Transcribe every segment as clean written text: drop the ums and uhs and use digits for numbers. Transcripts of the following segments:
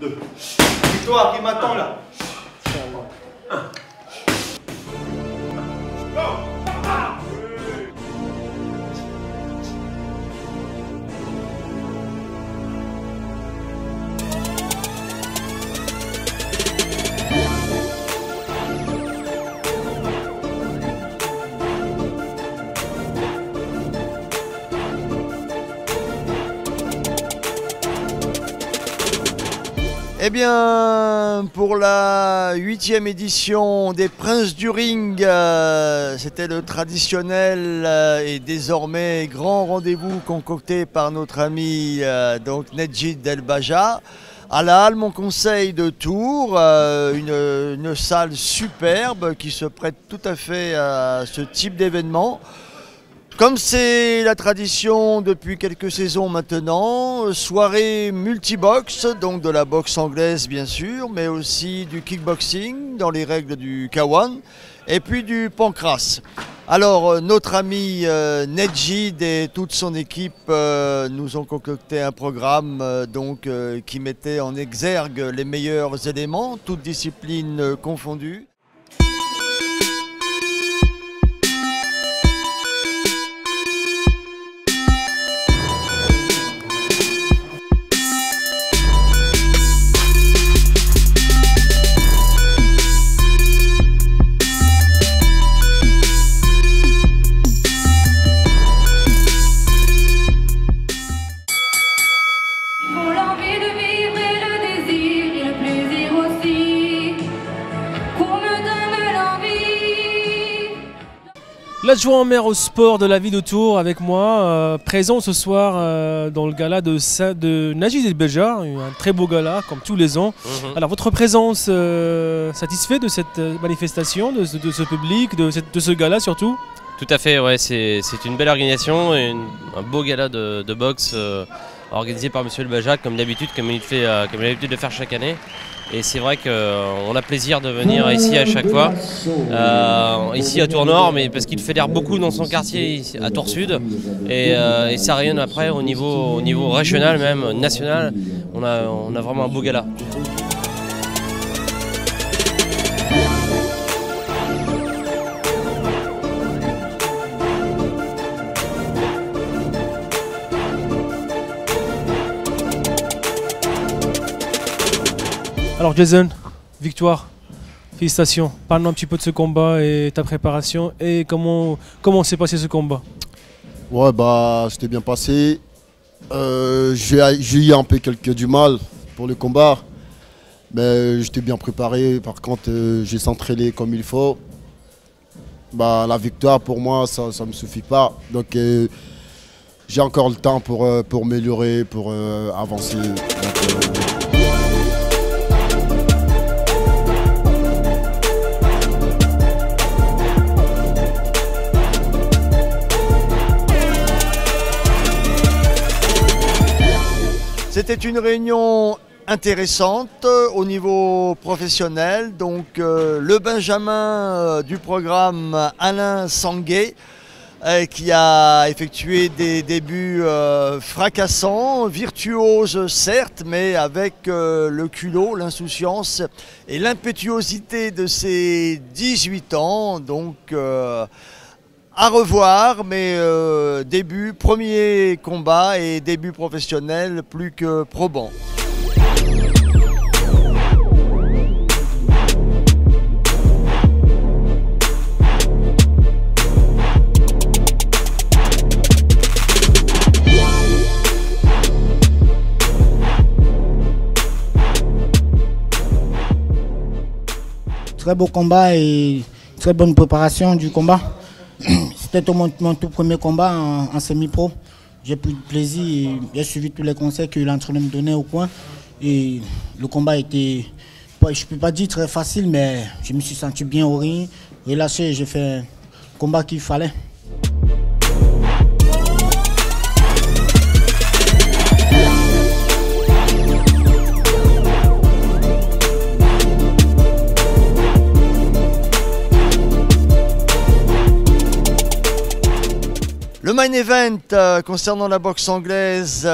2. Victoire qui m'attend là. Eh bien, pour la 8e édition des Princes du Ring, c'était le traditionnel et désormais grand rendez-vous concocté par notre ami donc Nedjid El Baja à la Halle Mon Conseil de Tours, une salle superbe qui se prête tout à fait à ce type d'événement. Comme c'est la tradition depuis quelques saisons maintenant, soirée multibox, donc de la boxe anglaise bien sûr, mais aussi du kickboxing dans les règles du K1 et puis du pancras. Alors notre ami Nedjid et toute son équipe nous ont concocté un programme qui mettait en exergue les meilleurs éléments, toutes disciplines confondues. L'adjoint au maire au sport de la ville de Tours avec moi, présent ce soir dans le gala de Nedjid El Baja, un très beau gala comme tous les ans. Alors votre présence satisfait de cette manifestation, de ce public, de ce gala surtout? Tout à fait, ouais, c'est une belle organisation et un beau gala de boxe organisé par Monsieur El Baja comme d'habitude, comme il a l'habitude de faire chaque année. Et c'est vrai qu'on a plaisir de venir ici à chaque fois, ici à Tours Nord, mais parce qu'il fédère beaucoup dans son quartier ici, à Tours Sud, et ça rayonne après au niveau régional, même national. On a vraiment un beau gala. Alors Jason, victoire, félicitations. Parle-nous un petit peu de ce combat et ta préparation et comment s'est passé ce combat. Ouais, bah c'était bien passé. J'ai eu un peu du mal pour le combat, mais j'étais bien préparé. Par contre, j'ai s'entraîné comme il faut. Bah, la victoire pour moi, ça ne me suffit pas. Donc j'ai encore le temps pour m'améliorer, pour avancer. C'était une réunion intéressante au niveau professionnel. Donc le Benjamin du programme Alain Sanguet qui a effectué des débuts fracassants, virtuoses certes, mais avec le culot, l'insouciance et l'impétuosité de ses 18 ans. Donc à revoir, mais premier combat et début professionnel plus que probant. Très beau combat et très bonne préparation du combat. C'était mon tout premier combat en semi-pro. J'ai pris du plaisir et j'ai suivi tous les conseils que l'entraîneur me donnait au coin. Et le combat était, je ne peux pas dire très facile, mais je me suis senti bien au ring, relâché, j'ai fait un combat qu'il fallait. Le main event concernant la boxe anglaise,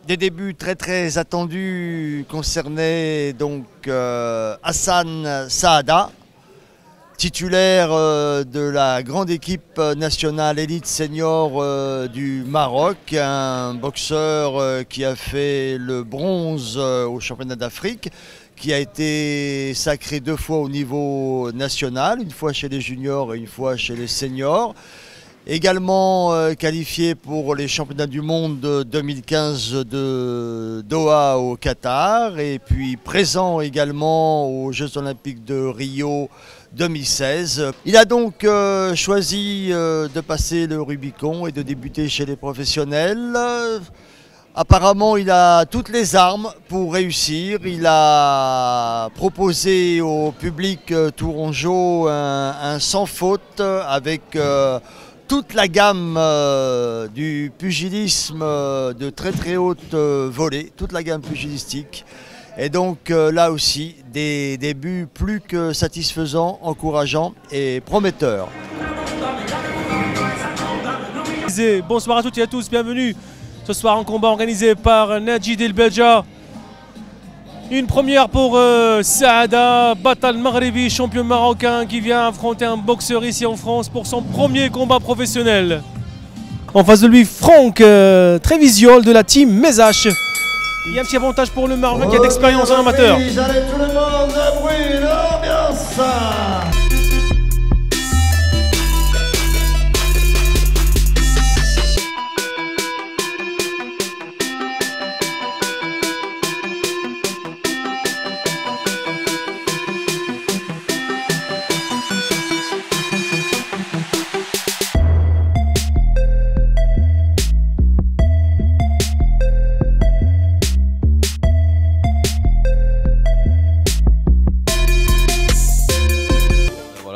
des débuts très attendus concernaient donc Hassan Saada, titulaire de la grande équipe nationale élite senior du Maroc, un boxeur qui a fait le bronze au championnat d'Afrique, qui a été sacré 2 fois au niveau national, une fois chez les juniors et une fois chez les seniors. Également qualifié pour les championnats du monde 2015 de Doha au Qatar, et puis présent également aux Jeux Olympiques de Rio 2016. Il a donc choisi de passer le Rubicon et de débuter chez les professionnels. Apparemment, il a toutes les armes pour réussir. Il a proposé au public tourangeau un sans faute avec toute la gamme du pugilisme de très haute volée, toute la gamme pugilistique. Et donc là aussi, des débuts plus que satisfaisants, encourageants et prometteurs. Bonsoir à toutes et à tous, bienvenue ce soir en combat organisé par Najid El Beja. Une première pour Saada, Batal Maghrebi, champion marocain qui vient affronter un boxeur ici en France pour son premier combat professionnel. En face de lui, Franck Trévisiol de la team Mesache. Il y a un petit avantage pour le Marocain qui a d'expérience en amateur. Allez tout le monde, bruit, l'ambiance.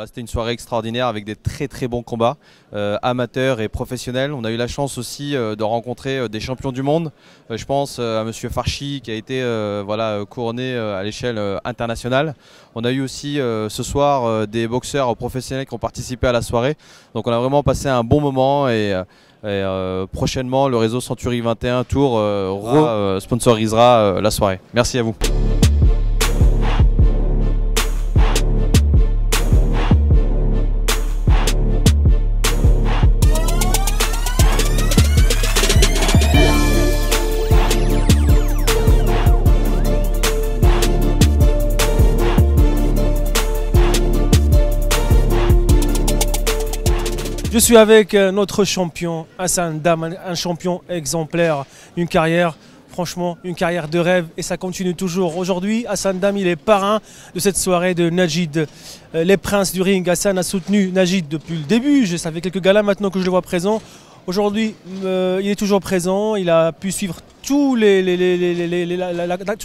C'était une soirée extraordinaire avec des très bons combats, amateurs et professionnels. On a eu la chance aussi de rencontrer des champions du monde. Je pense à Monsieur Farchi qui a été couronné à l'échelle internationale. On a eu aussi ce soir des boxeurs professionnels qui ont participé à la soirée. Donc on a vraiment passé un bon moment et prochainement le réseau Century 21 Tour sponsorisera la soirée. Merci à vous. Je suis avec notre champion Hassan Dam, un champion exemplaire, une carrière, franchement, une carrière de rêve et ça continue toujours. Aujourd'hui, Hassan Dam, il est parrain de cette soirée de Najid, les princes du ring. Hassan a soutenu Najid depuis le début, ça fait quelques galas maintenant que je le vois présent. Aujourd'hui, il est toujours présent, il a pu suivre toute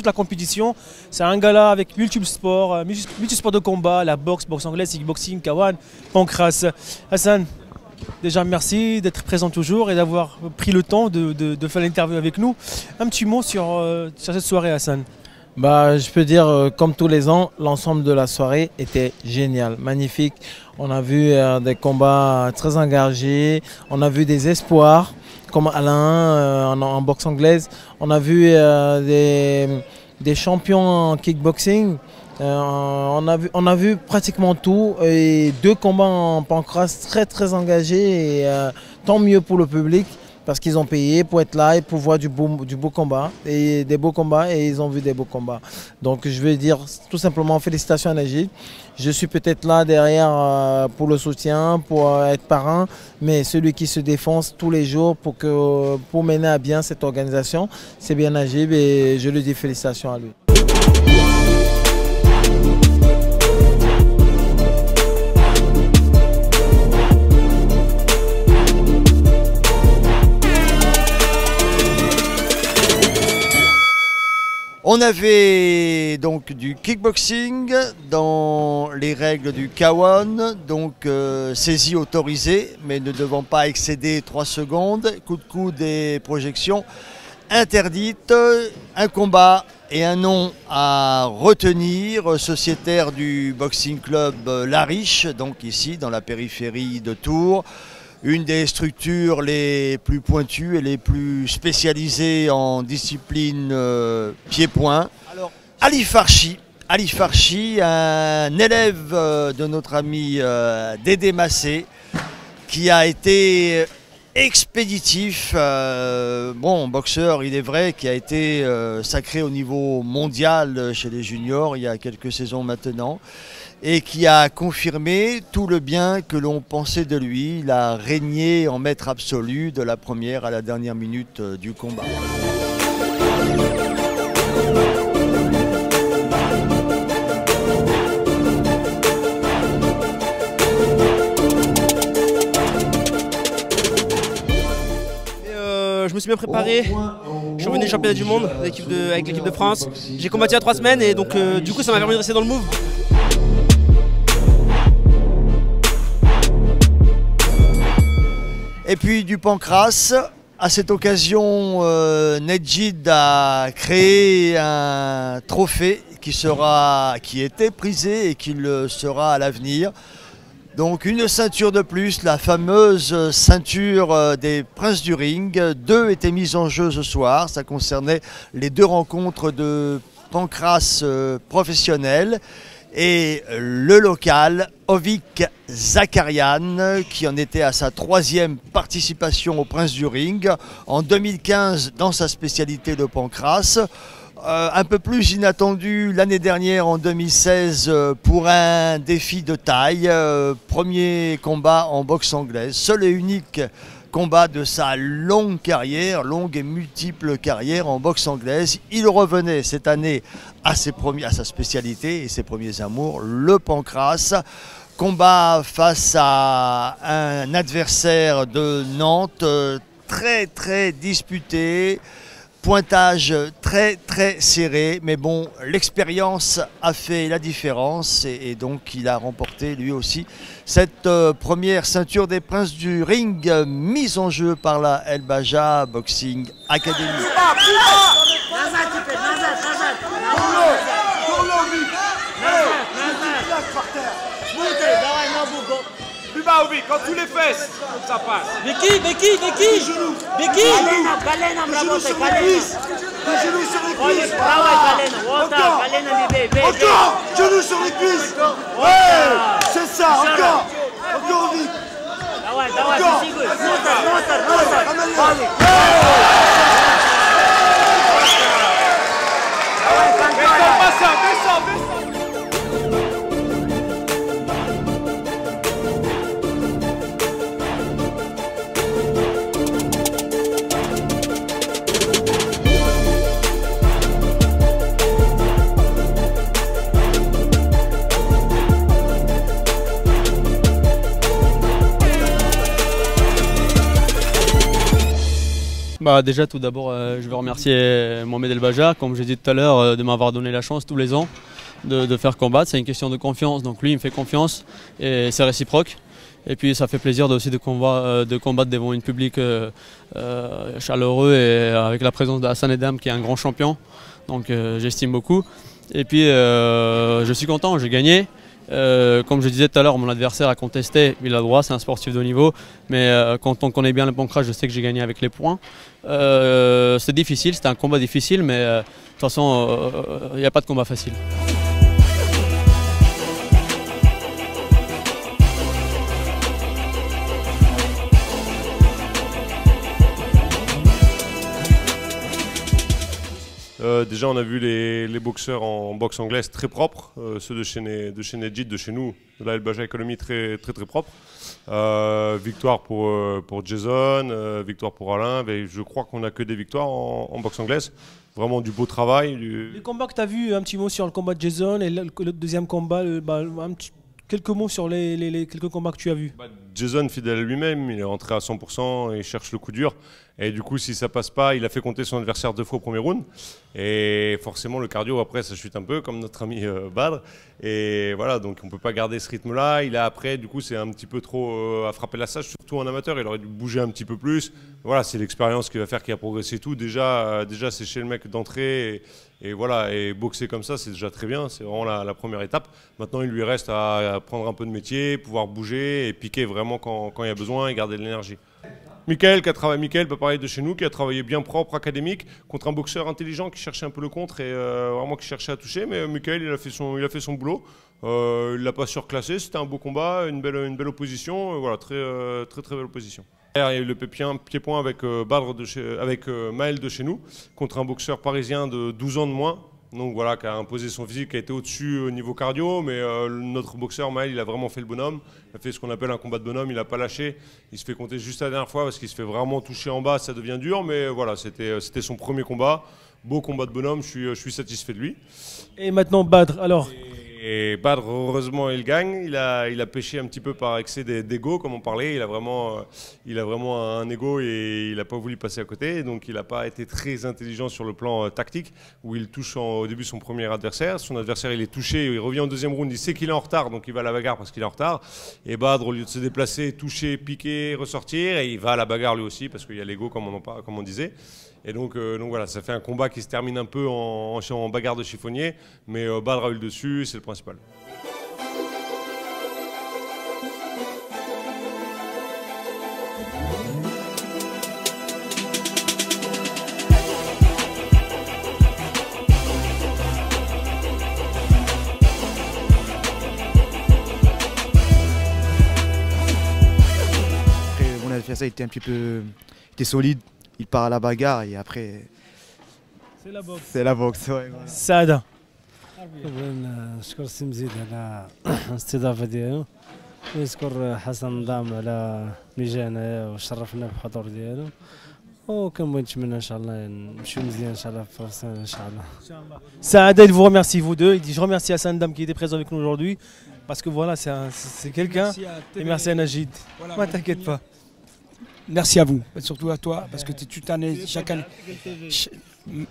la compétition. C'est un gala avec multisport de combat, la boxe anglaise, kickboxing, kawan, pancras. Hassan, déjà merci d'être présent toujours et d'avoir pris le temps de faire l'interview avec nous. Un petit mot sur cette soirée, Hassan. Je peux dire, comme tous les ans, l'ensemble de la soirée était génial, magnifique. On a vu des combats très engagés, on a vu des espoirs comme Alain en boxe anglaise. On a vu des champions en kickboxing. On a vu pratiquement tout et 2 combats en pancras très engagés et tant mieux pour le public parce qu'ils ont payé pour être là et pour voir du beau combat et des beaux combats et ils ont vu des beaux combats. Donc je veux dire tout simplement félicitations à Najid. Je suis peut-être là derrière pour le soutien, pour être parrain, mais celui qui se défonce tous les jours pour mener à bien cette organisation, c'est bien Najib et je lui dis félicitations à lui. On avait donc du kickboxing dans les règles du Kawan, donc saisie autorisée, mais ne devant pas excéder 3 secondes, coup de coude et projection interdite, un combat et un nom à retenir, sociétaire du boxing club La Riche, donc ici dans la périphérie de Tours. une des structures les plus pointues et les plus spécialisées en discipline pied-point. Alors, Ali Farchi, un élève de notre ami Dédé Massé, qui a été expéditif, bon boxeur il est vrai, qui a été sacré au niveau mondial chez les juniors il y a quelques saisons maintenant, et qui a confirmé tout le bien que l'on pensait de lui. Il a régné en maître absolu de la première à la dernière minute du combat. Je me suis bien préparé, je suis revenu du championnat du monde avec l'équipe de France. J'ai combattu il y a 3 semaines et donc du coup ça m'a permis de rester dans le move. Et puis du pancrace. À cette occasion, Nedjid a créé un trophée qui était prisé et qui le sera à l'avenir. Donc une ceinture de plus, la fameuse ceinture des Princes du Ring. 2 étaient mises en jeu ce soir. Ça concernait les 2 rencontres de pancrace professionnelles. Et le local, Ovik Zakarian, qui en était à sa 3e participation aux Princes du Ring. En 2015, dans sa spécialité de pancrace. Un peu plus inattendu l'année dernière en 2016 pour un défi de taille. Premier combat en boxe anglaise, seul et unique combat de sa longue carrière, longue et multiple carrière en boxe anglaise. Il revenait cette année à sa spécialité et ses premiers amours, le pancrace. Combat face à un adversaire de Nantes très disputé. Pointage très serré, mais bon, l'expérience a fait la différence et donc il a remporté lui aussi cette première ceinture des Princes du Ring mise en jeu par la El Baja Boxing Academy. Plus bas, Obi, quand tous les fesses, ça passe. Becky Genoux sur les cuisses. Genoux sur les cuisses. Encore. Genoux sur les cuisses. Ouais, c'est ça, encore. Encore, Obi. Descends. Déjà tout d'abord je veux remercier Mohamed El Baja, comme j'ai dit tout à l'heure, de m'avoir donné la chance tous les ans de faire combattre. C'est une question de confiance, donc lui il me fait confiance et c'est réciproque. Et puis ça fait plaisir aussi de combattre devant un public chaleureux et avec la présence d'Hassan Edam qui est un grand champion, donc j'estime beaucoup. Et puis je suis content, j'ai gagné. Comme je disais tout à l'heure, mon adversaire a contesté, il a le droit, c'est un sportif de haut niveau, mais quand on connaît bien le pancrace, je sais que j'ai gagné avec les points. C'est difficile, c'était un combat difficile, mais de toute façon, il n'y a pas de combat facile. Déjà on a vu les boxeurs en boxe anglaise très propres, ceux de chez Nedjid, de chez nous, de la El Baja Academy très propres. Victoire pour Jason, victoire pour Alain, mais je crois qu'on n'a que des victoires en boxe anglaise. Vraiment du beau travail. Les combats que tu as vus, un petit mot sur le combat de Jason et le deuxième combat, quelques mots sur les quelques combats que tu as vus. Jason, fidèle à lui-même, il est rentré à 100%, il cherche le coup dur. Et du coup, si ça passe pas, il a fait compter son adversaire 2 fois au premier round. Et forcément, le cardio, après, ça chute un peu, comme notre ami Badr. Et voilà, donc on peut pas garder ce rythme-là. Il a après, du coup, c'est un petit peu trop à frapper la sage, surtout en amateur. Il aurait dû bouger un petit peu plus. Voilà, c'est l'expérience qui va faire qu'il a progressé tout. Déjà c'est chez le mec d'entrée. Et voilà, et boxer comme ça, c'est déjà très bien. C'est vraiment la première étape. Maintenant, il lui reste à prendre un peu de métier, pouvoir bouger et piquer vraiment quand il y a besoin et garder de l'énergie. Michael, pareil de chez nous, qui a travaillé bien propre, académique, contre un boxeur intelligent qui cherchait un peu le contre et vraiment qui cherchait à toucher. Mais Michael, il a fait son boulot. Il l'a pas surclassé. C'était un beau combat, une belle opposition. Voilà, très belle opposition. Il y a eu le pied-point avec Maël de chez nous, contre un boxeur parisien de 12 ans de moins. Donc voilà, qui a imposé son physique, qui a été au-dessus au niveau cardio, mais notre boxeur Maël, il a vraiment fait le bonhomme. Il a fait ce qu'on appelle un combat de bonhomme, il n'a pas lâché. Il se fait compter juste la dernière fois parce qu'il se fait vraiment toucher en bas, ça devient dur, mais voilà, c'était son premier combat. Beau combat de bonhomme, je suis satisfait de lui. Et maintenant Badr, alors Et Badr, heureusement, il gagne. Il a pêché un petit peu par excès d'ego, comme on parlait. Il a vraiment un ego et il n'a pas voulu passer à côté. Donc il n'a pas été très intelligent sur le plan tactique, où il touche au début son premier adversaire. Son adversaire, il est touché, il revient au deuxième round, il sait qu'il est en retard, donc il va à la bagarre parce qu'il est en retard. Et Badr, au lieu de se déplacer, toucher, piquer, ressortir, et il va à la bagarre lui aussi, parce qu'il y a l'ego, comme on disait. Et donc voilà, ça fait un combat qui se termine un peu en bagarre de chiffonnier, mais Badr a eu le dessus, c'est le principal. Après, mon adversaire était un petit peu solide. Il part à la bagarre et après. C'est la boxe. C'est la boxe, ouais. Saada. نشكر السي مزيد على الاستضافه ديالو ونشكر حسن نظام على مجانا وشرفنا بالحضور ديالو وكنبغي نتمنى ان شاء الله نمشيو مزيان ان شاء الله في فرنسا ان شاء الله. Saada, il vous remercie vous deux. Il dit je remercie Hassan Dam qui était présent avec nous aujourd'hui parce que voilà c'est quelqu'un. Et merci à Najid. Voilà, t'inquiète pas. Merci à vous, surtout à toi, parce que tu es toute année, chaque année,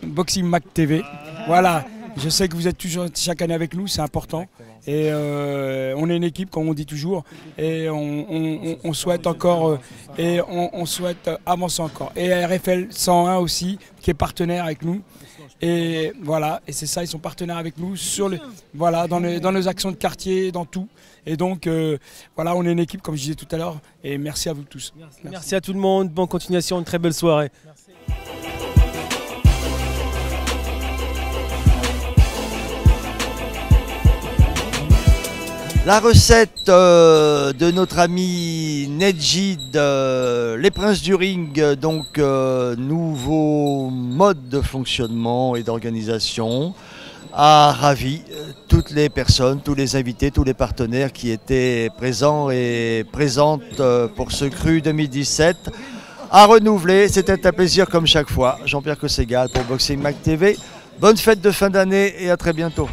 Boxing Mac TV. Voilà, je sais que vous êtes toujours chaque année avec nous, c'est important. Et on est une équipe, comme on dit toujours, et on souhaite encore, et on souhaite avancer encore. Et RFL 101 aussi, qui est partenaire avec nous. Et voilà, et c'est ça, ils sont partenaires avec nous voilà, dans nos actions de quartier, dans tout. Et donc voilà, on est une équipe comme je disais tout à l'heure. Et merci à vous tous. Merci à tout le monde, bonne continuation, une très belle soirée. Merci. La recette de notre ami Nedjid, les Princes du Ring, donc nouveau mode de fonctionnement et d'organisation, a ravi toutes les personnes, tous les invités, tous les partenaires qui étaient présents et présentes pour ce cru 2017. À renouveler, c'était un plaisir comme chaque fois. Jean-Pierre Cosségal pour Boxing Mac TV. Bonne fête de fin d'année et à très bientôt.